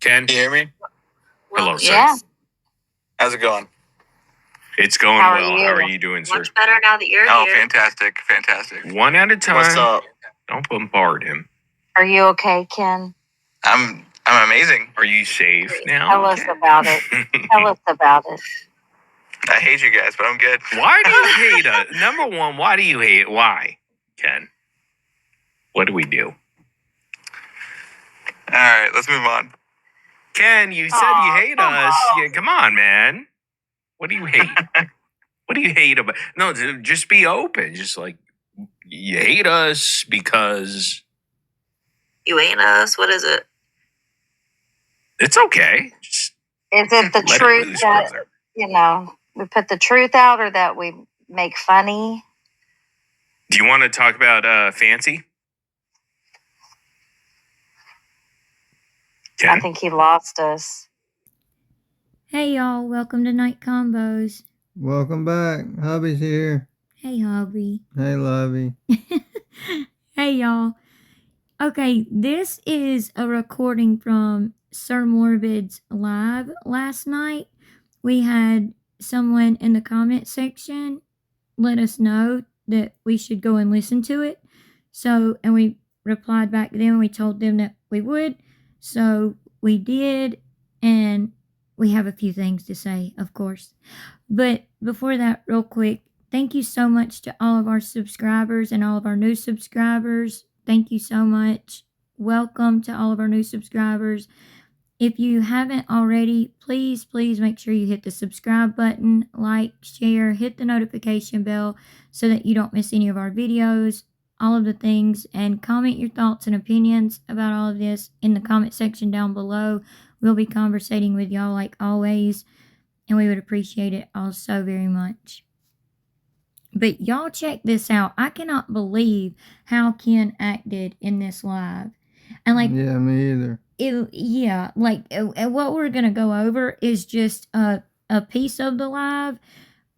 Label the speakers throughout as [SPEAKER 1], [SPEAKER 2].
[SPEAKER 1] Ken?
[SPEAKER 2] Can you hear me?
[SPEAKER 1] Hello, sir.
[SPEAKER 3] Yeah.
[SPEAKER 2] How's it going?
[SPEAKER 1] It's going
[SPEAKER 3] How are
[SPEAKER 1] well.
[SPEAKER 3] you?
[SPEAKER 1] How are you doing, sir?
[SPEAKER 3] Much better now that you're
[SPEAKER 2] Oh,
[SPEAKER 3] here.
[SPEAKER 2] fantastic. Fantastic.
[SPEAKER 1] One at a time.
[SPEAKER 2] What's up?
[SPEAKER 1] Don't bombard him.
[SPEAKER 3] Are you okay, Ken?
[SPEAKER 2] I'm amazing.
[SPEAKER 1] Are you safe now?
[SPEAKER 3] Tell us about it. Tell us about it.
[SPEAKER 2] I hate you guys, but I'm good.
[SPEAKER 1] Why do you hate us? Number one, why do you hate it? Why, Ken? What do we do?
[SPEAKER 2] All right, let's move on.
[SPEAKER 1] Ken, you said you hate us. Yeah, come on, man. What do you hate? What do you hate about? No, just be open. Just like you hate us because
[SPEAKER 3] You ain't us. What is it?
[SPEAKER 1] it's okay. Just
[SPEAKER 3] Is it the
[SPEAKER 1] let
[SPEAKER 3] truth
[SPEAKER 1] it loose,
[SPEAKER 3] that,
[SPEAKER 1] brother.
[SPEAKER 3] we put the truth out, or that we make funny?
[SPEAKER 1] Do you want to talk about Fancy? Ken?
[SPEAKER 3] I think he lost us.
[SPEAKER 4] Hey y'all, welcome to Night Combos.
[SPEAKER 5] Welcome back. Hubby's here.
[SPEAKER 4] Hey hubby.
[SPEAKER 5] Hey, Lovey.
[SPEAKER 4] Hey y'all. Okay, this is a recording from Sir Morbid's live last night. We had someone in the comment section let us know that we should go and listen to it. So, and we replied back to them. We told them that we would. So we did, and we have a few things to say, of course. But before that, real quick, thank you so much to all of our subscribers and all of our new subscribers. Thank you so much. Welcome to all of our new subscribers. If you haven't already, please make sure you hit the subscribe button, like, share, hit the notification bell so that you don't miss any of our videos, all of the things, and comment your thoughts and opinions about all of this in the comment section down below. We'll be conversating with y'all like always, and we would appreciate it all so very much. But y'all check this out. I cannot believe how Ken acted in this live. And like,
[SPEAKER 5] Yeah, me either.
[SPEAKER 4] What we're going to go over is just a piece of the live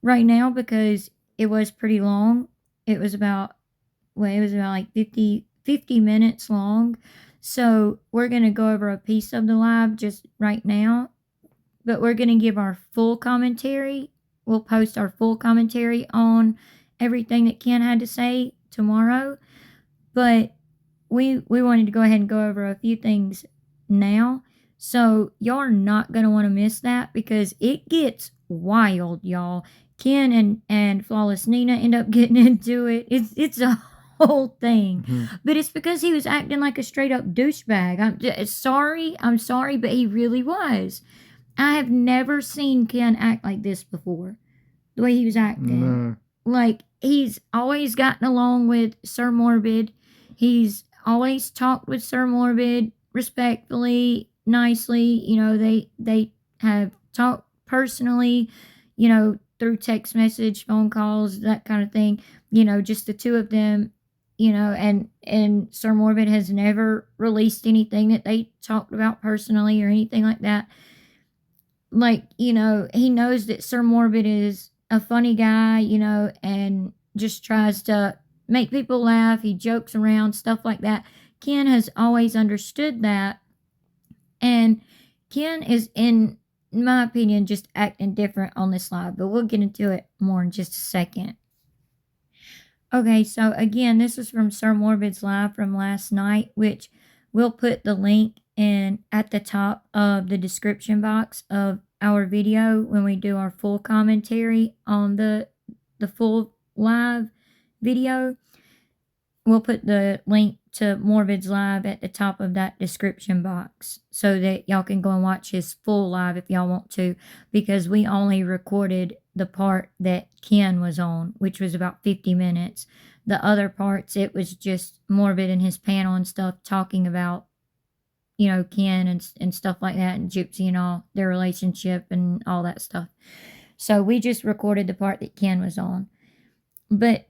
[SPEAKER 4] right now because it was pretty long. It was about like 50 minutes long. So we're going to go over a piece of the live just right now. But we're going to give our full commentary. We'll post our full commentary on everything that Ken had to say tomorrow. But we wanted to go ahead and go over a few things now. So y'all are not going to want to miss that because it gets wild, y'all. Ken and Flawless Nina end up getting into it. It's a whole thing.
[SPEAKER 5] Mm-hmm.
[SPEAKER 4] But it's because he was acting like a straight up douchebag. I'm sorry, but he really was. I have never seen Ken act like this before. The way he was acting.
[SPEAKER 5] No.
[SPEAKER 4] Like, he's always gotten along with Sir Morbid. He's always talked with Sir Morbid respectfully, nicely. You know, they have talked personally, you know, through text message, phone calls, that kind of thing. You know, just the two of them, you know, and Sir Morbid has never released anything that they talked about personally or anything like that. Like, you know, he knows that Sir Morbid is a funny guy, you know, and just tries to make people laugh. He jokes around, stuff like that. Ken has always understood that. And Ken is, in my opinion, just acting different on this live. But we'll get into it more in just a second. Okay, so again, this is from Sir Morbid's live from last night, which we'll put the link in at the top of the description box of our video when we do our full commentary on the full live video. We'll put the link to Morbid's live at the top of that description box so that y'all can go and watch his full live if y'all want to, because we only recorded the part that Ken was on, which was about 50 minutes. The other parts, it was just Morbid and his panel and stuff talking about, you know, Ken and stuff like that, and Gypsy and all, their relationship and all that stuff. So we just recorded the part that Ken was on. But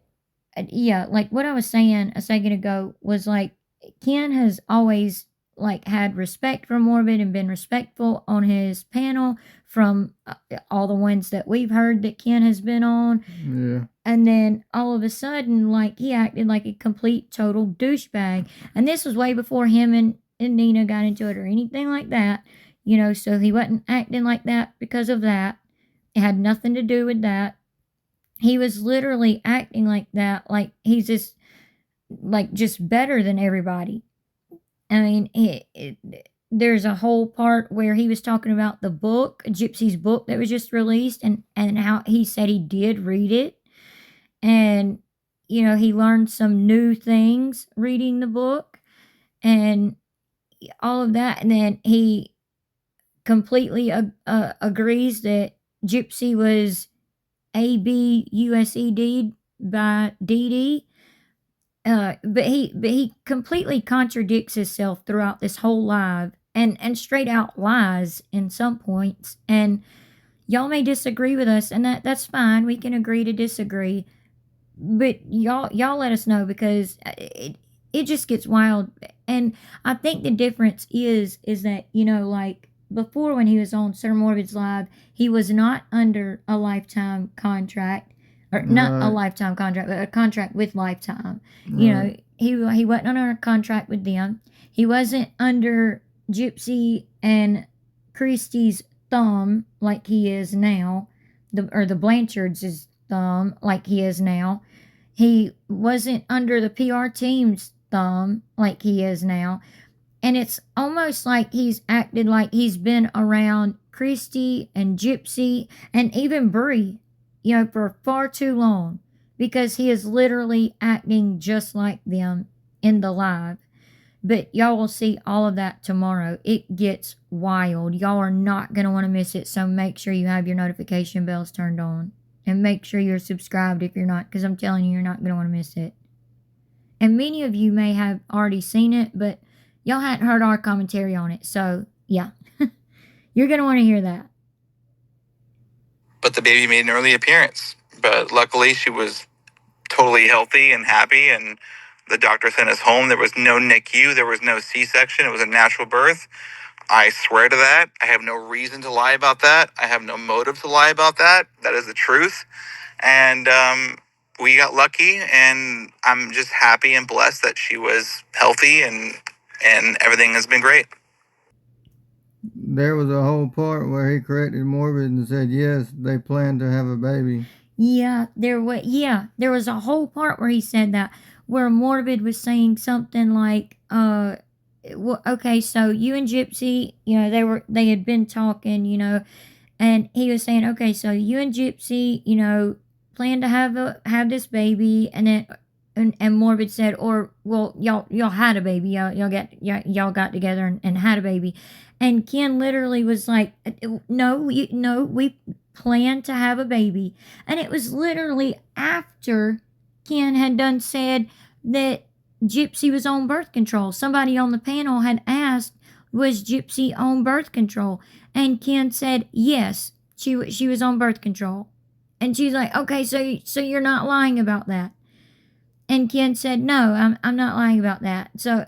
[SPEAKER 4] yeah, like what I was saying a second ago was like, Ken has always like had respect for Morbid and been respectful on his panel from all the ones that we've heard that Ken has been on.
[SPEAKER 5] Yeah.
[SPEAKER 4] And then all of a sudden, like, he acted like a complete total douchebag. And this was way before him and Nina got into it or anything like that. you know, so he wasn't acting like that because of that. It had nothing to do with that. He was literally acting like that, like he's just better than everybody. I mean, there's a whole part where he was talking about the book, Gypsy's book that was just released, and how he said he did read it, and you know he learned some new things reading the book, and all of that, and then he completely agrees that Gypsy was ABUSED by DD. But he completely contradicts himself throughout this whole live, and straight out lies in some points. And y'all may disagree with us, and that's fine. We can agree to disagree. But y'all let us know, because it just gets wild. And I think the difference is that, you know, like before, when he was on Sir Morbid's live, he was not under a lifetime contract, or not a
[SPEAKER 5] Right.
[SPEAKER 4] lifetime contract, but a contract with Lifetime. You know,
[SPEAKER 5] Right.
[SPEAKER 4] he wasn't under a contract with them. He wasn't under Gypsy and Christie's thumb like he is now, the Blanchards' thumb like he is now. He wasn't under the PR team's thumb like he is now. And it's almost like he's acted like he's been around Christy and Gypsy and even Bree, you know, for far too long, because he is literally acting just like them in the live. But y'all will see all of that tomorrow. It gets wild. Y'all are not going to want to miss it. So make sure you have your notification bells turned on. And make sure you're subscribed if you're not, because I'm telling you, you're not going to want to miss it. And many of you may have already seen it, but y'all hadn't heard our commentary on it. So, yeah. You're going to want to hear that.
[SPEAKER 2] But the baby made an early appearance. But luckily, she was totally healthy and happy, and the doctor sent us home. There was no NICU. There was no C-section. It was a natural birth. I swear to that. I have no reason to lie about that. I have no motive to lie about that. That is the truth. And we got lucky, and I'm just happy and blessed that she was healthy, and everything has been great.
[SPEAKER 5] There was a whole part where he corrected Morbid and said, yes, they plan to have a baby.
[SPEAKER 4] Yeah, there was a whole part where he said that, where Morbid was saying something like, well, okay, so you and Gypsy, you know, they had been talking, you know, and he was saying, okay, so you and Gypsy, you know, plan to have this baby, and then and Morbid said, or well, y'all had a baby, y'all got together and had a baby, and Ken literally was like, no, we planned to have a baby, and it was literally after Ken had done said that Gypsy was on birth control. Somebody on the panel had asked, was Gypsy on birth control? And Ken said, yes, she was on birth control. And she's like, okay, so you're not lying about that. And Ken said, no, I'm not lying about that. So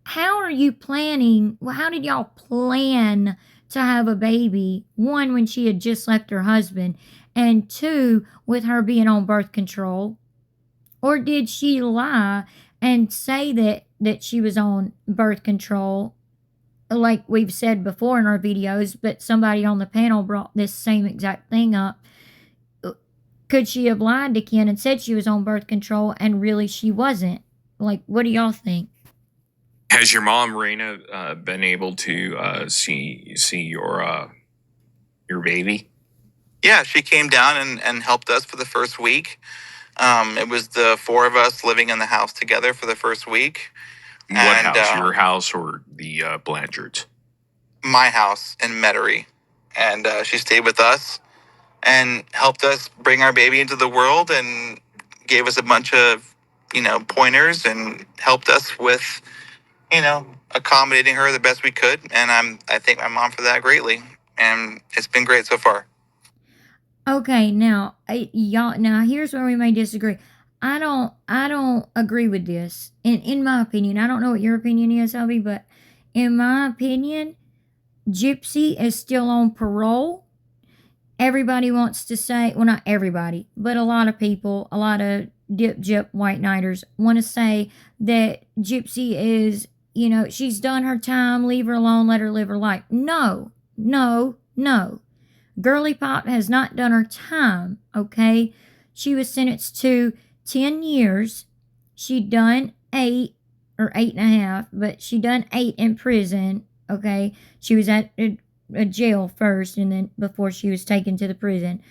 [SPEAKER 4] how are you planning? Well, how did y'all plan to have a baby? One, when she had just left her husband, and two, with her being on birth control. Or did she lie and say that she was on birth control, like we've said before in our videos, but somebody on the panel brought this same exact thing up? Could she have lied to Ken and said she was on birth control and really she wasn't? Like, what do y'all think?
[SPEAKER 1] Has your mom, Raina, been able to see your baby?
[SPEAKER 2] Yeah, she came down and helped us for the first week. It was the four of us living in the house together for the first week.
[SPEAKER 1] What
[SPEAKER 2] And,
[SPEAKER 1] house? Your house or the Blanchards?
[SPEAKER 2] My house in Metairie. And she stayed with us and helped us bring our baby into the world, and gave us a bunch of, you know, pointers, and helped us with, you know, accommodating her the best we could. And I thank my mom for that greatly. And it's been great so far.
[SPEAKER 4] Okay, now now here's where we may disagree. I don't agree with this. In my opinion, I don't know what your opinion is, Hubby, but in my opinion, Gypsy is still on parole. Everybody wants to say, well, not everybody, but a lot of people, a lot of dip white knighters want to say that Gypsy is, you know, she's done her time, leave her alone, let her live her life. No, no, no. Girly Pop has not done her time, okay? She was sentenced to 10 years. She done 8 or 8.5, but she done 8 in prison, okay? She was at a jail first, and then before she was taken to the prison,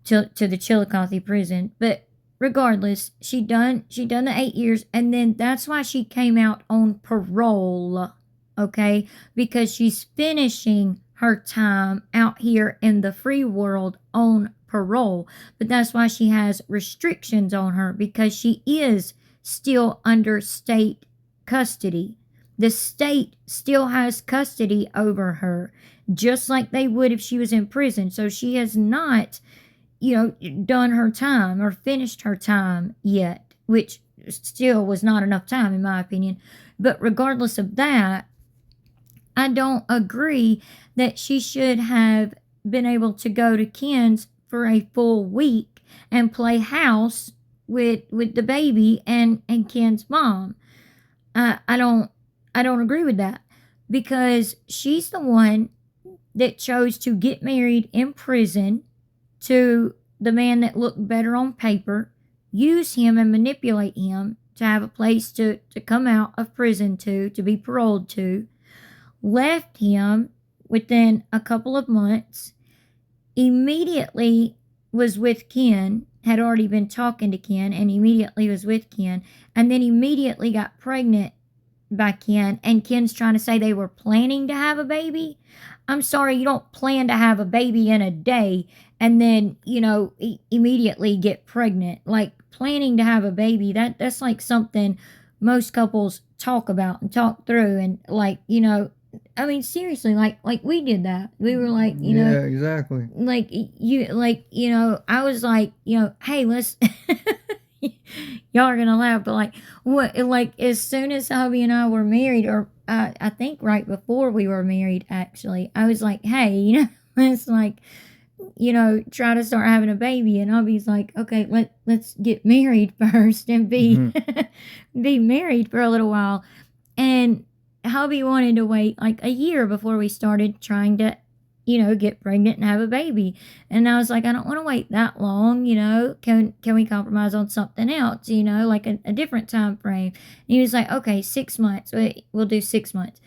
[SPEAKER 4] to the Chillicothe prison. But regardless, she done the 8 years, and then that's why she came out on parole, okay? Because she's finishing her time out here in the free world on parole. But that's why she has restrictions on her, because she is still under state custody. The state still has custody over her, just like they would if she was in prison. So she has not, you know, done her time or finished her time yet, which still was not enough time in my opinion. But regardless of that, I don't agree that she should have been able to go to Ken's for a full week and play house with the baby and Ken's mom. I don't agree with that, because she's the one that chose to get married in prison to the man that looked better on paper, use him and manipulate him to have a place to come out of prison to be paroled to, left him within a couple of months, immediately was with Ken, had already been talking to Ken, and immediately was with Ken, and then immediately got pregnant by Ken, and Ken's trying to say they were planning to have a baby. I'm sorry, you don't plan to have a baby in a day and then, you know, immediately get pregnant. Like, planning to have a baby, that's like something most couples talk about and talk through, and like, you know, I mean, seriously, like we did that. We were like, you know,
[SPEAKER 5] Yeah, exactly.
[SPEAKER 4] like you know, I was like, you know, hey, let's y'all are gonna laugh, but like, what, like, as soon as hubby and I were married, or I think right before we were married, actually, I was like, hey, you know, let's, like, you know, try to start having a baby. And hubby's like, okay, let's get married first and be be married for a little while. And hubby wanted to wait like a year before we started trying to, you know, get pregnant and have a baby. And I was like, I don't want to wait that long, you know. Can we compromise on something else, you know, like a different time frame? And he was like, okay, 6 months. We'll do 6 months.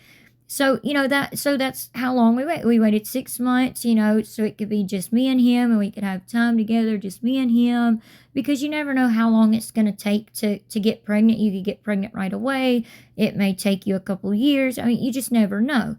[SPEAKER 4] So, you know, that's how long we waited. We waited 6 months, you know, so it could be just me and him, and we could have time together, just me and him, because you never know how long it's going to take to get pregnant. You could get pregnant right away. It may take you a couple years. I mean, you just never know.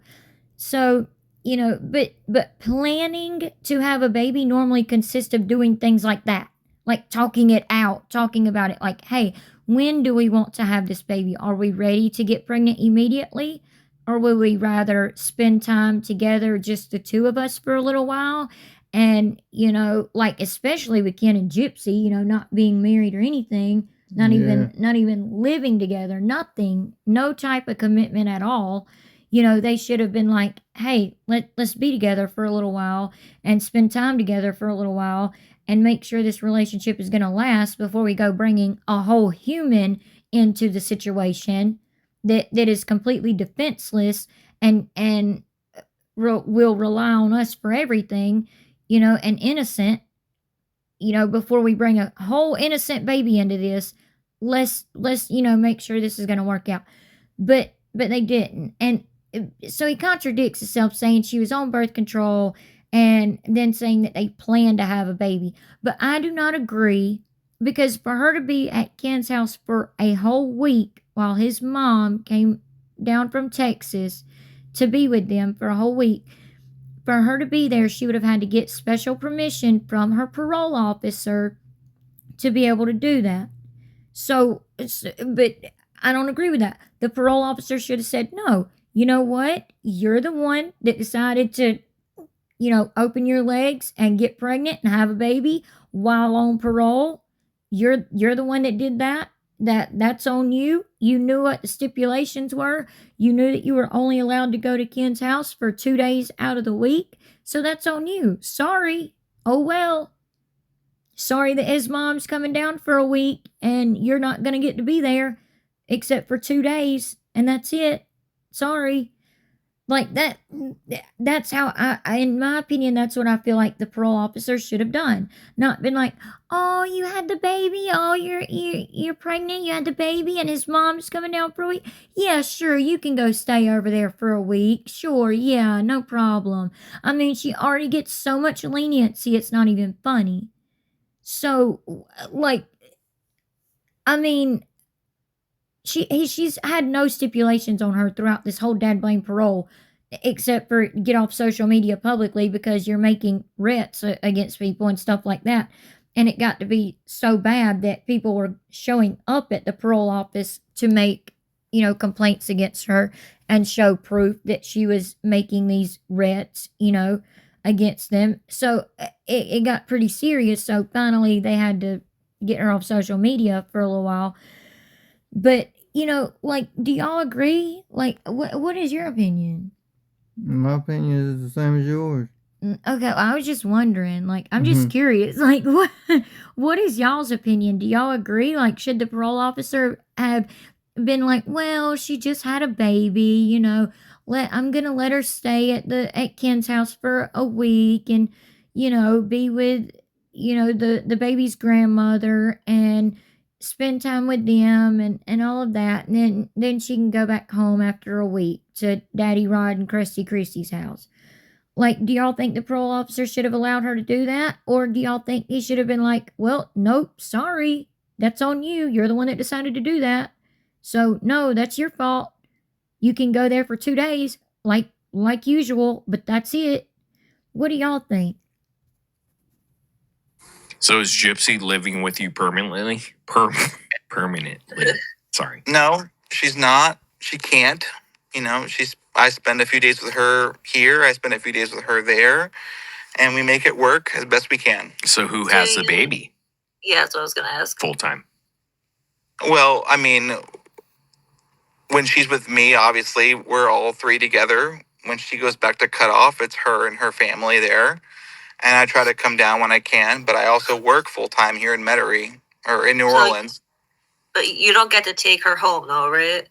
[SPEAKER 4] So, you know, but planning to have a baby normally consists of doing things like that, like talking it out, talking about it, like, hey, when do we want to have this baby? Are we ready to get pregnant immediately? Or would we rather spend time together, just the two of us, for a little while? And, you know, like, especially with Ken and Gypsy, you know, not being married or anything, not even living together, nothing, no type of commitment at all. You know, they should have been like, hey, let's be together for a little while and spend time together for a little while and make sure this relationship is going to last before we go bringing a whole human into the situation that is completely defenseless and will rely on us for everything, you know, and innocent, you know, before we bring a whole innocent baby into this. Let's you know, make sure this is going to work out. But they didn't. And so he contradicts himself, saying she was on birth control and then saying that they planned to have a baby. But I do not agree, because for her to be at Ken's house for a whole week while his mom came down from Texas to be with them for a whole week, for her to be there, she would have had to get special permission from her parole officer to be able to do that. So, but I don't agree with that. The parole officer should have said, no, you know what? You're the one that decided to, you know, open your legs and get pregnant and have a baby while on parole. You're the one that did that. That's on you. You knew what the stipulations were. You knew that you were only allowed to go to Ken's house for 2 days out of the week. So that's on you. Sorry. Oh well. Sorry that his mom's coming down for a week and you're not going to get to be there except for 2 days, and that's it. Sorry. Like that's how I in my opinion, that's what I feel like the parole officer should have done. Not been like, oh, you had the baby, oh, you're pregnant, you had the baby, and his mom's coming down for a week. Yeah, sure, you can go stay over there for a week. Sure, yeah, no problem. I mean, she already gets so much leniency, it's not even funny. So, like, I mean, she's had no stipulations on her throughout this whole dad blame parole, except for get off social media publicly because you're making threats against people and stuff like that. And it got to be so bad that people were showing up at the parole office to make, complaints against her and show proof that she was making these threats, against them. So it got pretty serious. So finally they had to get her off social media for a little while. But, like, do y'all agree? Like, what is your opinion?
[SPEAKER 5] My opinion is the same as yours.
[SPEAKER 4] Okay, well, I was just wondering. Like, I'm just curious. Like, what is y'all's opinion? Do y'all agree? Like, should the parole officer have been like, well, she just had a baby, I'm gonna let her stay at Ken's house for a week and, be with, the baby's grandmother and spend time with them and all of that, and then she can go back home after a week to Daddy Rod and Krusty Christie's house. Like, do y'all think the parole officer should have allowed her to do that? Or do y'all think he should have been like, well, nope, sorry, that's on you. You're the one that decided to do that. So, no, that's your fault. You can go there for 2 days, like usual, but that's it. What do y'all think?
[SPEAKER 1] So is Gypsy living with you permanently? Permanently. Sorry.
[SPEAKER 2] No, she's not. She can't. I spend a few days with her here. I spend a few days with her there. And we make it work as best we can.
[SPEAKER 1] So who has the baby?
[SPEAKER 6] Yeah, that's what I was going to ask.
[SPEAKER 1] Full time.
[SPEAKER 2] Well, I mean, when she's with me, obviously, we're all three together. When she goes back to cut off, it's her and her family there. And I try to come down when I can, but I also work full time here in Metairie or in New Orleans.
[SPEAKER 6] But you don't get to take her home, though, right?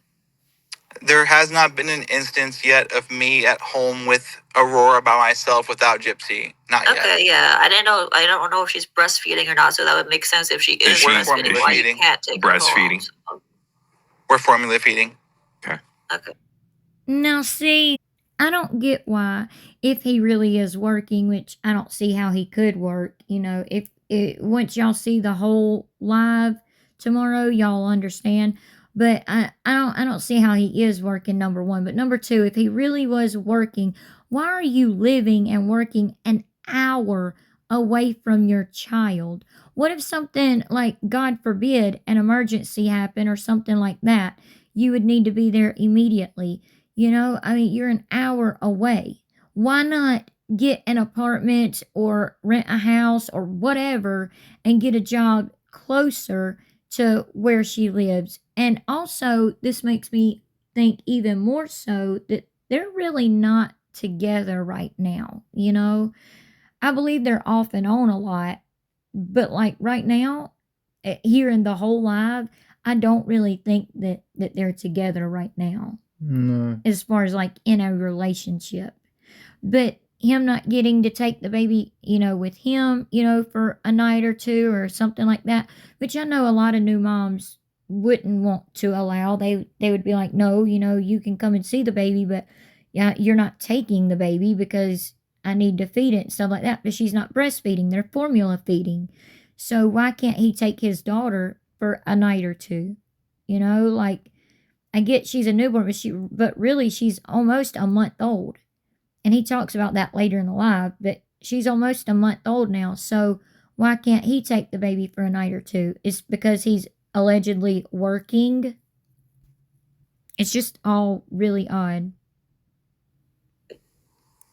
[SPEAKER 2] There has not been an instance yet of me at home with Aurora by myself without Gypsy. Not yet.
[SPEAKER 6] Okay, yeah. I don't know if she's breastfeeding or not, so that would make sense if she is breastfeeding. Why you can't take her home. So.
[SPEAKER 2] We're formula feeding.
[SPEAKER 6] Okay.
[SPEAKER 4] Now, see, I don't get why, if he really is working, which I don't see how he could work, if once y'all see the whole live tomorrow, y'all understand. But I don't see how he is working, number one. But number two, if he really was working, why are you living and working an hour away from your child? What if something like, God forbid, an emergency happened or something like that? You would need to be there immediately. You're an hour away. Why not get an apartment or rent a house or whatever and get a job closer to where she lives? And also, this makes me think even more so that they're really not together right now. I believe they're off and on a lot, but like right now, hearing the whole live, I don't really think that they're together right now.
[SPEAKER 5] No.
[SPEAKER 4] As far as like in a relationship. But him not getting to take the baby, with him, for a night or two or something like that, which I know a lot of new moms wouldn't want to allow. They would be like, no, you can come and see the baby, but yeah, you're not taking the baby because I need to feed it and stuff like that. But she's not breastfeeding, they're formula feeding. So why can't he take his daughter for a night or two? Like, I get she's a newborn, but really she's almost a month old. And he talks about that later in the live, but she's almost a month old now. So why can't he take the baby for a night or two? It's because he's allegedly working. It's just all really odd.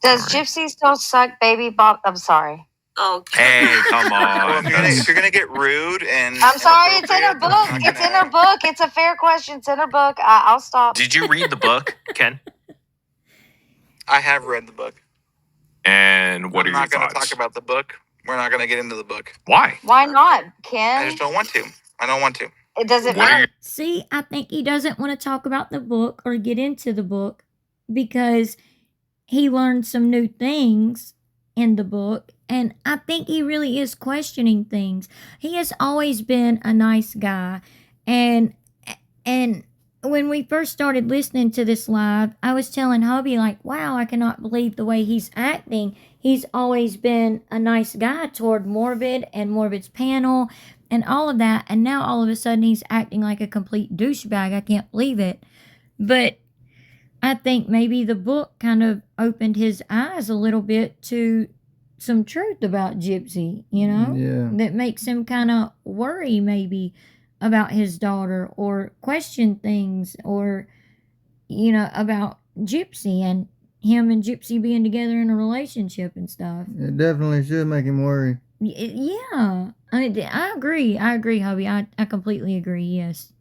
[SPEAKER 3] Does Gypsy still suck baby Bob? I'm sorry.
[SPEAKER 6] Oh,
[SPEAKER 1] hey, come on.
[SPEAKER 2] Well, if you're gonna get rude and
[SPEAKER 3] I'm sorry, it's in her book. It's in her book. It's a fair question. It's in her book. I'll stop.
[SPEAKER 1] Did you read the book, Ken?
[SPEAKER 2] I have read the book.
[SPEAKER 1] And what are your thoughts?
[SPEAKER 2] I'm not going to talk about the book. We're not going to get into the book.
[SPEAKER 1] Why?
[SPEAKER 3] Why not, Ken?
[SPEAKER 2] I just don't want to. I don't want to.
[SPEAKER 3] It doesn't matter.
[SPEAKER 4] See, I think he doesn't want to talk about the book or get into the book because he learned some new things in the book, and I think he really is questioning things. He has always been a nice guy, and when we first started listening to this live, I was telling Hubby, like, wow, I cannot believe the way he's acting. He's always been a nice guy toward Morbid and Morbid's panel and all of that, and now all of a sudden he's acting like a complete douchebag. I can't believe it. But I think maybe the book kind of opened his eyes a little bit to some truth about Gypsy, you know?
[SPEAKER 5] Yeah.
[SPEAKER 4] That makes him kind of worry maybe about his daughter, or question things, or, you know, about Gypsy and him and Gypsy being together in a relationship and stuff.
[SPEAKER 5] It definitely should make him worry.
[SPEAKER 4] Yeah. I agree, Hubby. I completely agree, yes.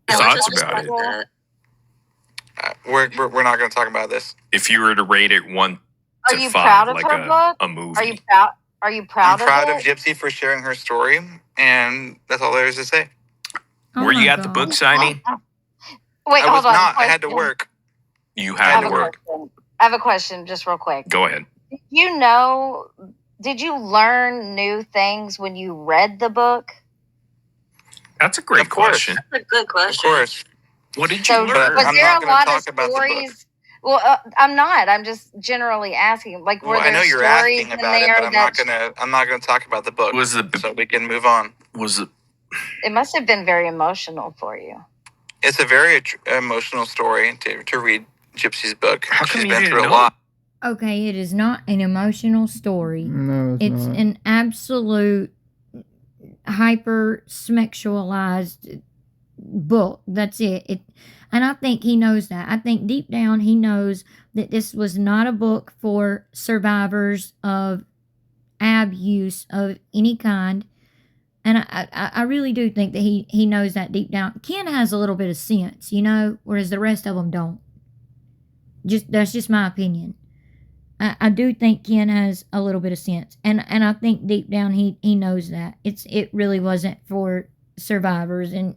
[SPEAKER 1] Thoughts about it?
[SPEAKER 2] We're not going to talk about this.
[SPEAKER 1] If you were to rate it 1
[SPEAKER 3] Are
[SPEAKER 1] to
[SPEAKER 3] you
[SPEAKER 1] 5,
[SPEAKER 3] proud of
[SPEAKER 1] like
[SPEAKER 3] her book?
[SPEAKER 1] a movie.
[SPEAKER 3] Are you proud? Are you proud
[SPEAKER 2] I'm proud
[SPEAKER 3] of
[SPEAKER 2] of
[SPEAKER 3] it?
[SPEAKER 2] Gypsy for sharing her story, and that's all there is to say.
[SPEAKER 4] Oh
[SPEAKER 1] Were you
[SPEAKER 4] my
[SPEAKER 1] at the
[SPEAKER 4] God.
[SPEAKER 1] book signing?
[SPEAKER 3] Wait,
[SPEAKER 2] I was
[SPEAKER 3] hold on.
[SPEAKER 2] not. I had to
[SPEAKER 3] Question.
[SPEAKER 2] work.
[SPEAKER 1] You
[SPEAKER 3] I
[SPEAKER 1] had
[SPEAKER 3] have
[SPEAKER 1] to
[SPEAKER 3] a
[SPEAKER 1] work.
[SPEAKER 3] question. I have a question, just real quick.
[SPEAKER 1] Go ahead.
[SPEAKER 3] You know, did you learn new things when you read the book?
[SPEAKER 1] That's a great
[SPEAKER 2] Of course.
[SPEAKER 1] question.
[SPEAKER 6] That's a good
[SPEAKER 2] Of
[SPEAKER 6] question.
[SPEAKER 2] course.
[SPEAKER 1] What did
[SPEAKER 3] So
[SPEAKER 1] you
[SPEAKER 2] But
[SPEAKER 1] learn?
[SPEAKER 3] was
[SPEAKER 2] I'm
[SPEAKER 3] there
[SPEAKER 2] not
[SPEAKER 3] a
[SPEAKER 2] gonna
[SPEAKER 3] lot of
[SPEAKER 2] talk about the book.
[SPEAKER 3] stories? Well, I'm not. I'm just generally asking. Like, were
[SPEAKER 2] Well, I
[SPEAKER 3] there
[SPEAKER 2] know you're
[SPEAKER 3] stories
[SPEAKER 2] asking
[SPEAKER 3] in
[SPEAKER 2] about it,
[SPEAKER 3] there
[SPEAKER 2] but I'm
[SPEAKER 3] that
[SPEAKER 2] not gonna talk about the book. So we can move on.
[SPEAKER 3] it must have been very emotional for you?
[SPEAKER 2] It's a very emotional story to read Gypsy's book.
[SPEAKER 1] How come
[SPEAKER 2] She's
[SPEAKER 1] you
[SPEAKER 2] been
[SPEAKER 1] didn't
[SPEAKER 2] through a
[SPEAKER 1] know?
[SPEAKER 2] lot.
[SPEAKER 4] Okay, it is not an emotional story.
[SPEAKER 5] No,
[SPEAKER 4] It's
[SPEAKER 5] not.
[SPEAKER 4] an absolute hyper sexualized book. That's it. And I think he knows that. I think deep down he knows that this was not a book for survivors of abuse of any kind. And I really do think that he knows that deep down. Ken has a little bit of sense, you know, whereas the rest of them don't. That's just my opinion. I do think Ken has a little bit of sense, and I think deep down he knows that it really wasn't for survivors, and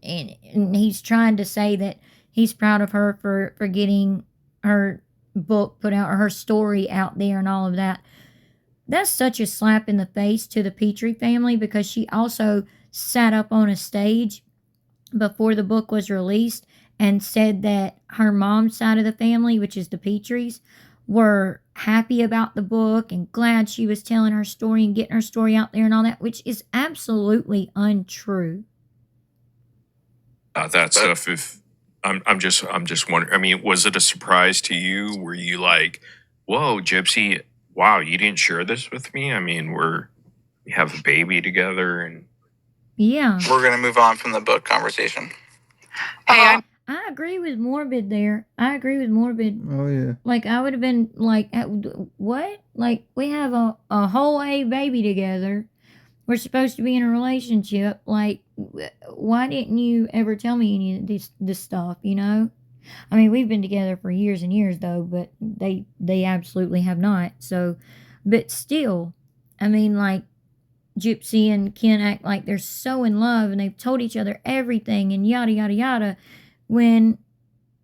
[SPEAKER 4] he's trying to say that he's proud of her for getting her book put out, or her story out there, and all of that. That's such a slap in the face to the Petrie family, because she also sat up on a stage before the book was released and said that her mom's side of the family, which is the Petries, were happy about the book and glad she was telling her story and getting her story out there and all that, which is absolutely untrue.
[SPEAKER 1] That stuff. If I'm just wondering. I mean, was it a surprise to you? Were you like, "Whoa, Gypsy! Wow, you didn't share this with me"? I mean, we have a baby together, and
[SPEAKER 4] Yeah,
[SPEAKER 2] We're gonna move on from the book conversation.
[SPEAKER 6] Hey,
[SPEAKER 4] I agree with Morbid there. I agree with Morbid.
[SPEAKER 5] Oh, yeah.
[SPEAKER 4] Like, I would have been like, what? Like, we have a whole A baby together. We're supposed to be in a relationship. Like, why didn't you ever tell me any of this stuff, you know? I mean, we've been together for years and years, though, but they absolutely have not. So, but still, I mean, like, Gypsy and Ken act like they're so in love and they've told each other everything and yada, yada, yada, when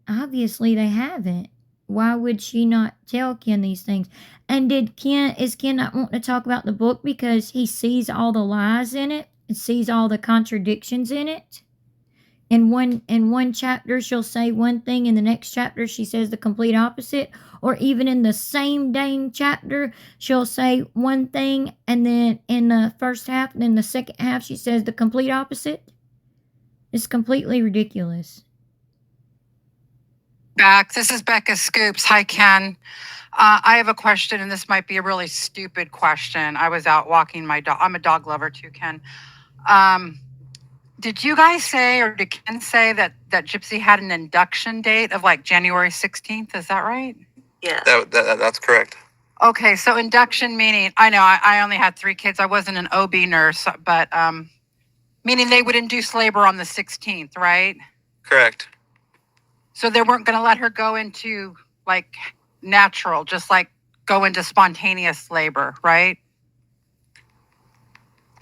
[SPEAKER 4] obviously they haven't. Why would she not tell Ken these things? And is Ken not wanting to talk about the book because he sees all the lies in it and sees all the contradictions in it? In one chapter she'll say one thing, in the next chapter she says the complete opposite, or even in the same dang chapter she'll say one thing, and then in the first half and then the second half she says the complete opposite. It's completely ridiculous.
[SPEAKER 7] Back. This is Becca Scoops. Hi, Ken. I have a question, and this might be a really stupid question. I was out walking my dog. I'm a dog lover too, Ken. Did you guys say, or did Ken say that Gypsy had an induction date of like January 16th? Is that right?
[SPEAKER 6] Yes.
[SPEAKER 2] That's correct.
[SPEAKER 7] Okay, so induction meaning, I know I only had 3 kids. I wasn't an OB nurse, but meaning they would induce labor on the 16th, right?
[SPEAKER 2] Correct.
[SPEAKER 7] So they weren't going to let her go into like natural, just like go into spontaneous labor, right?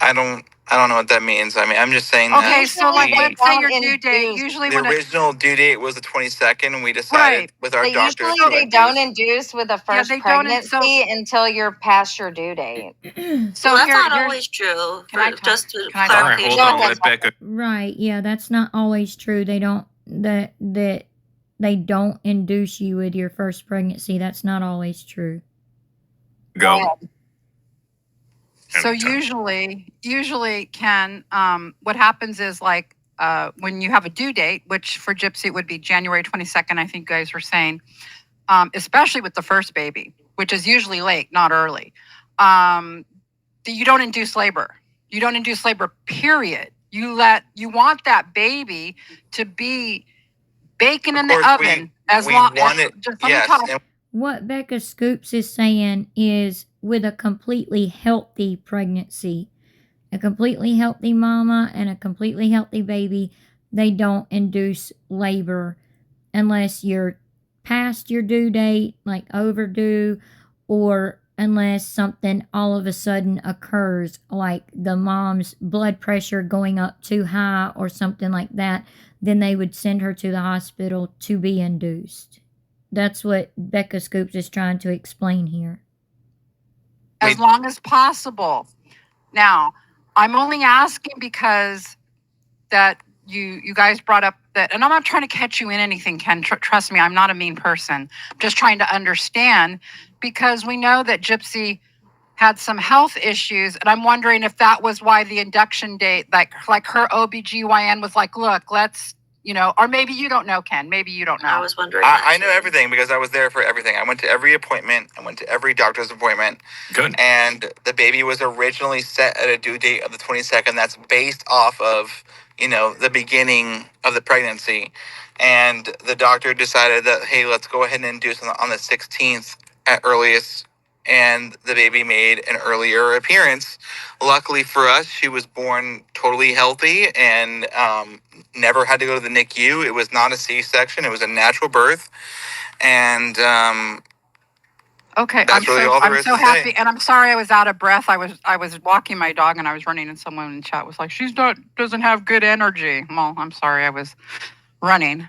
[SPEAKER 2] I don't I don't know what that means. I mean, I'm just saying
[SPEAKER 7] Okay,
[SPEAKER 2] that.
[SPEAKER 7] so like, let's say your due date.
[SPEAKER 3] induce.
[SPEAKER 7] Usually,
[SPEAKER 2] The
[SPEAKER 7] when
[SPEAKER 2] original due date was the 22nd, and we decided with our
[SPEAKER 3] But
[SPEAKER 2] doctors
[SPEAKER 3] usually
[SPEAKER 2] to
[SPEAKER 3] they don't
[SPEAKER 2] induce.
[SPEAKER 3] induce with the first
[SPEAKER 7] they don't,
[SPEAKER 3] pregnancy until you're past your due date.
[SPEAKER 7] So
[SPEAKER 6] Well, that's
[SPEAKER 7] here-
[SPEAKER 6] not
[SPEAKER 7] here's-
[SPEAKER 6] always true.
[SPEAKER 7] Can I talk?
[SPEAKER 6] Just to
[SPEAKER 7] Can I
[SPEAKER 1] All right,
[SPEAKER 6] clarification.
[SPEAKER 1] hold
[SPEAKER 3] Go
[SPEAKER 1] on.
[SPEAKER 3] ahead.
[SPEAKER 1] Let Becca.
[SPEAKER 4] Right, yeah, that's not always true. They don't that they don't induce you with your first pregnancy. That's not always true.
[SPEAKER 1] Go.
[SPEAKER 7] So usually Ken, what happens is like when you have a due date, which for Gypsy it would be January 22nd, I think you guys were saying, especially with the first baby, which is usually late, not early. You don't induce labor. You don't induce labor, period. You want that baby to be baking in the oven as long as just let me talk.
[SPEAKER 4] What Becca Scoops is saying is with a completely healthy pregnancy, a completely healthy mama and a completely healthy baby, they don't induce labor unless you're past your due date, like overdue, or unless something all of a sudden occurs, like the mom's blood pressure going up too high or something like that, then they would send her to the hospital to be induced. That's what Becca Scoops is trying to explain here.
[SPEAKER 7] As long as possible. Now, I'm only asking because that you guys brought up that, and I'm not trying to catch you in anything, Ken. Trust me, I'm not a mean person. I'm just trying to understand, because we know that Gypsy had some health issues, and I'm wondering if that was why the induction date, like her OBGYN was like, look, let's, or maybe you don't know, Ken. Maybe you don't know.
[SPEAKER 6] I was wondering.
[SPEAKER 2] I know everything because I was there for everything. I went to every appointment. I went to every doctor's appointment.
[SPEAKER 1] Good.
[SPEAKER 2] And the baby was originally set at a due date of the 22nd. That's based off of, the beginning of the pregnancy. And the doctor decided that, hey, let's go ahead and induce on the 16th at earliest. And the baby made an earlier appearance. Luckily for us, she was born totally healthy and never had to go to the NICU. It was not a C-section. It was a natural birth. And
[SPEAKER 7] okay,
[SPEAKER 2] that's really all there is
[SPEAKER 7] I'm so
[SPEAKER 2] to
[SPEAKER 7] happy,
[SPEAKER 2] say.
[SPEAKER 7] and I'm sorry I was out of breath. I was walking my dog and I was running, and someone in chat was like, doesn't have good energy. Well, I'm sorry, I was running.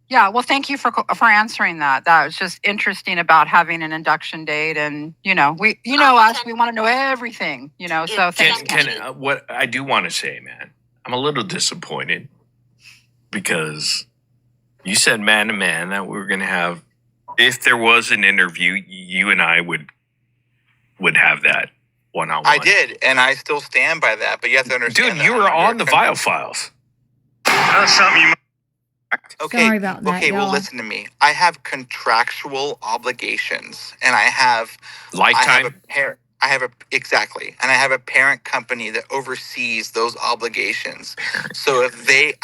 [SPEAKER 7] Yeah, well, thank you for answering that. That was just interesting about having an induction date, and we us, we want to know everything. So thanks,
[SPEAKER 1] Ken, what I do want to say, man, I'm a little disappointed because you said man to man that we were going to have, if there was an interview, you and I would have that one-on-one.
[SPEAKER 2] I did, and I still stand by that. But you have to understand,
[SPEAKER 1] dude, you were on the Vial Files. That's something you.
[SPEAKER 2] Okay.
[SPEAKER 4] Sorry about that.
[SPEAKER 2] Okay, well, listen to me. I have contractual obligations, and I have
[SPEAKER 1] lifetime.
[SPEAKER 2] Exactly, and I have a parent company that oversees those obligations. So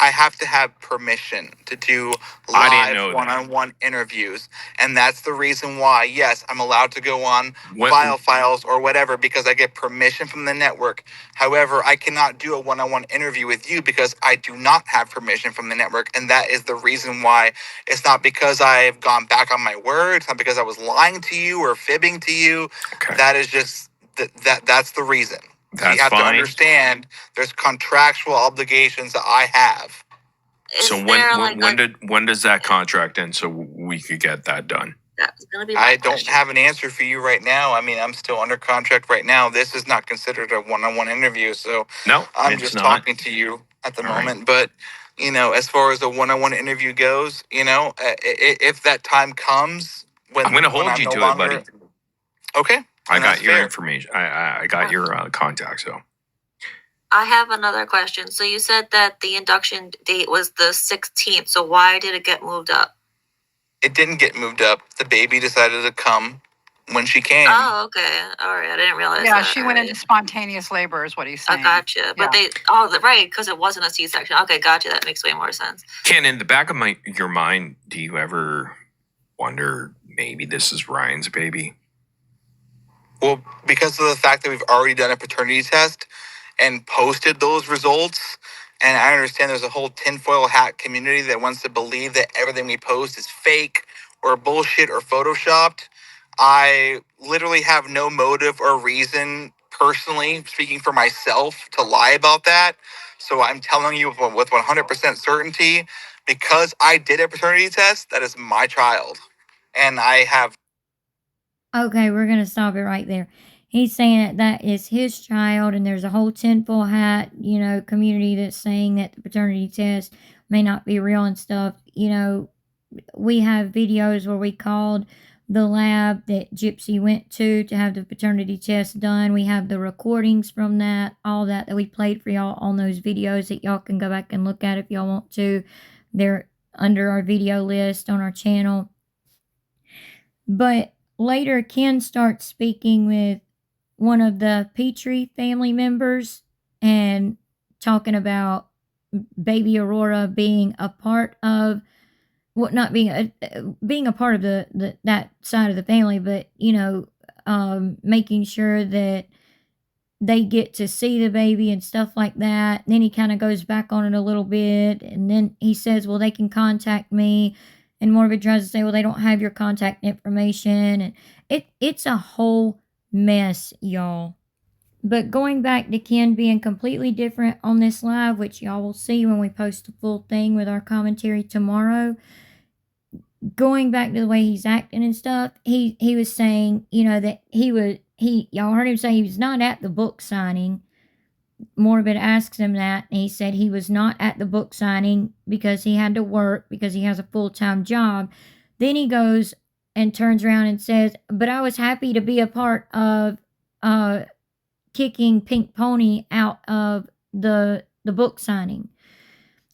[SPEAKER 2] I have to have permission to do live one-on-one interviews, and that's the reason why. Yes, I'm allowed to go on Vial Files or whatever because I get permission from the network. However, I cannot do a one-on-one interview with you because I do not have permission from the network, and that is the reason why. It's not because I've gone back on my word. It's not because I was lying to you or fibbing to you.
[SPEAKER 1] Okay.
[SPEAKER 2] That is just that's the reason.
[SPEAKER 1] That's
[SPEAKER 2] so you have
[SPEAKER 1] fine.
[SPEAKER 2] to understand there's contractual obligations that I have.
[SPEAKER 1] So when does that contract end so we could get that done?
[SPEAKER 6] That's gonna be
[SPEAKER 2] I don't have an answer for you right now. I mean, I'm still under contract right now. This is not considered a one-on-one interview, so
[SPEAKER 1] no,
[SPEAKER 2] I'm just talking to you at the moment. Right. But as far as a one-on-one interview goes, if that time comes, when
[SPEAKER 1] I'm going to hold you to it, buddy.
[SPEAKER 2] Okay.
[SPEAKER 1] I got your information. I got your contact. So
[SPEAKER 6] I have another question. So you said that the induction date was the 16th. So why did it get moved up?
[SPEAKER 2] It didn't get moved up. The baby decided to come when she came.
[SPEAKER 6] Oh, okay. All right. I didn't realize
[SPEAKER 7] Yeah,
[SPEAKER 6] that.
[SPEAKER 7] she went into spontaneous labor is what he's saying.
[SPEAKER 6] I gotcha. But right, because it wasn't a C-section. Okay, gotcha. That makes way more sense.
[SPEAKER 1] Ken, in the back of your mind, do you ever wonder maybe this is Ryan's baby?
[SPEAKER 2] Well, because of the fact that we've already done a paternity test and posted those results, and I understand there's a whole tinfoil hat community that wants to believe that everything we post is fake or bullshit or photoshopped. I literally have no motive or reason personally, speaking for myself, to lie about that. So I'm telling you with 100% certainty, because I did a paternity test, that is my child. And I have...
[SPEAKER 4] Okay, we're going to stop it right there. He's saying that is his child, and there's a whole tinfoil hat, community that's saying that the paternity test may not be real and stuff. We have videos where we called the lab that Gypsy went to have the paternity test done. We have the recordings from that, all that we played for y'all on those videos that y'all can go back and look at if y'all want to. They're under our video list on our channel. But later, Ken starts speaking with one of the Petrie family members and talking about baby Aurora being a part of, not being a part of that side of the family, but making sure that they get to see the baby and stuff like that. And then he kind of goes back on it a little bit, and then he says, well, they can contact me. And Morbid tries to say, well, they don't have your contact information. And it's a whole mess, y'all. But going back to Ken being completely different on this live, which y'all will see when we post the full thing with our commentary tomorrow, going back to the way he's acting and stuff, he was saying, that y'all heard him say he was not at the book signing. Morbid asks him that, and he said he was not at the book signing because he had to work, because he has a full-time job. Then he goes and turns around and says, but I was happy to be a part of kicking Pink Pony out of the book signing.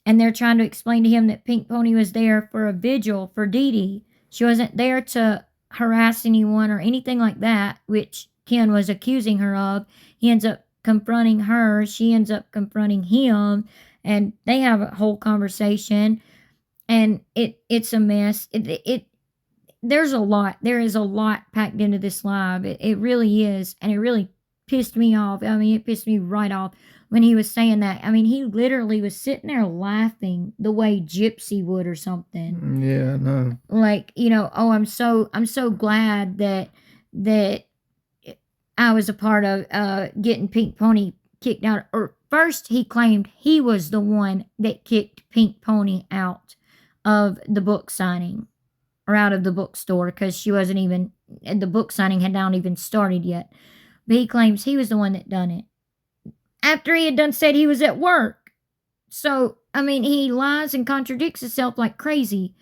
[SPEAKER 4] And they're trying to explain to him that Pink Pony was there for a vigil for Dee Dee. She wasn't there to harass anyone or anything like that, which Ken was accusing her of. He ends up confronting her. She ends up confronting him. And they have a whole conversation. And it's a mess. There's a lot. There is a lot packed into this live. It really is. And it really pissed me off. It pissed me right off when he was saying that. He literally was sitting there laughing the way Gypsy would or something.
[SPEAKER 5] Yeah, I know.
[SPEAKER 4] Like, oh, I'm so glad that I was a part of getting Pink Pony kicked out. Or first he claimed he was the one that kicked Pink Pony out of the book signing, or out of the bookstore, because she wasn't even, the book signing had not even started yet. But he claims he was the one that done it, after he had done said he was at work. So, he lies and contradicts himself like crazy.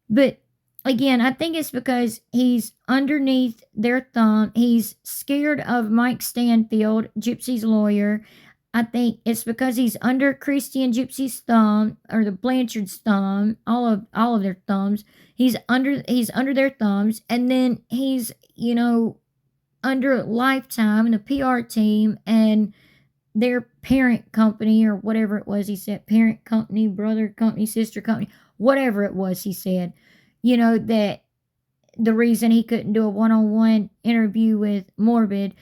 [SPEAKER 4] But, again, I think it's because he's underneath their thumb. He's scared of Mike Stanfield, Gypsy's lawyer. I think it's because he's under Christy and Gypsy's thumb, or the Blanchard's thumb, all of their thumbs. He's under their thumbs, and then he's, under Lifetime and the PR team and their parent company, or whatever it was he said, parent company, brother company, sister company, whatever it was he said, that the reason he couldn't do a one-on-one interview with Morbid,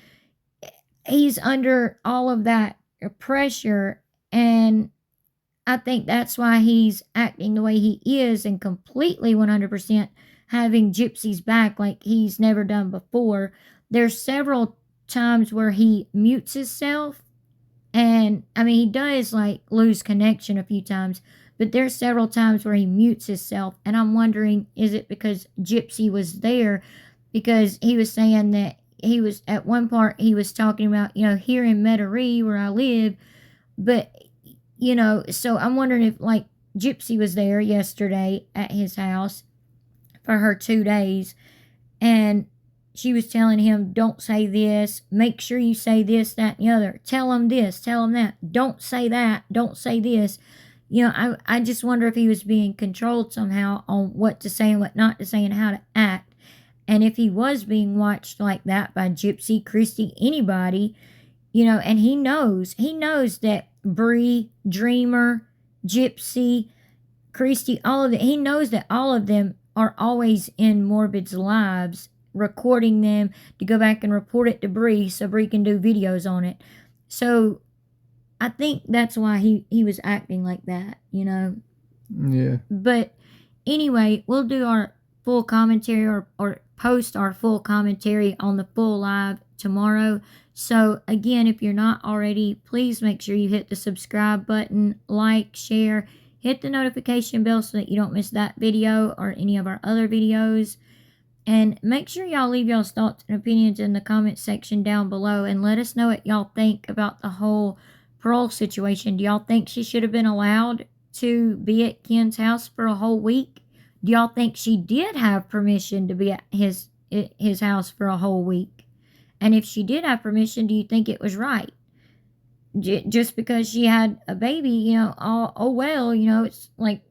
[SPEAKER 4] he's under all of that pressure, and I think that's why he's acting the way he is, and completely 100% having Gypsy's back like he's never done before. There's several times where he mutes himself, and he does like lose connection a few times, but there's several times where he mutes himself, and I'm wondering, is it because Gypsy was there? Because he was saying that he was, at one part he was talking about, here in Metairie where I live, but so I'm wondering if like Gypsy was there yesterday at his house for her 2 days, and she was telling him, don't say this, make sure you say this, that, and the other. Tell him this, tell him that. Don't say that, don't say this. I just wonder if he was being controlled somehow on what to say and what not to say and how to act. And if he was being watched like that by Gypsy, Christy, anybody, and he knows that Bree, Dreamer, Gypsy, Christy, all of them, he knows that all of them are always in Morbid's lives, recording them to go back and report it to Bree so Bree can do videos on it. So I think that's why he was acting like that,
[SPEAKER 5] Yeah.
[SPEAKER 4] But anyway, we'll do our full commentary or post our full commentary on the full live tomorrow. So again, if you're not already, please make sure you hit the subscribe button, like, share, hit the notification bell so that you don't miss that video or any of our other videos. And make sure y'all leave y'all's thoughts and opinions in the comment section down below and let us know what y'all think about the whole parole situation. Do y'all think she should have been allowed to be at Ken's house for a whole week? Do y'all think she did have permission to be at his house for a whole week? And if she did have permission, do you think it was right? Just because she had a baby, you know, oh well, you know, it's like,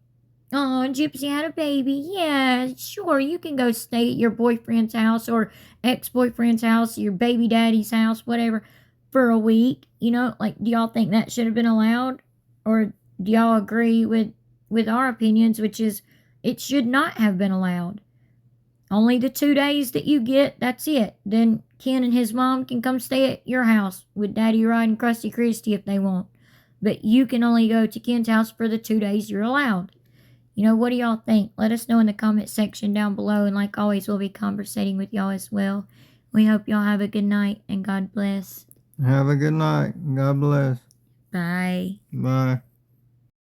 [SPEAKER 4] oh, Gypsy had a baby. Yeah, sure, you can go stay at your boyfriend's house or ex-boyfriend's house, your baby daddy's house, whatever, for a week. You know, like, do y'all think that should have been allowed? Or do y'all agree with our opinions, which is it should not have been allowed? Only the 2 days that you get, that's it. Then Ken and his mom can come stay at your house with Daddy Rod and Krusty Christy if they want. But you can only go to Ken's house for the 2 days you're allowed. You know, what do y'all think? Let us know in the comment section down below. And like always, we'll be conversating with y'all as well. We hope y'all have a good night and God bless.
[SPEAKER 5] Have a good night. God bless.
[SPEAKER 4] Bye.
[SPEAKER 5] Bye.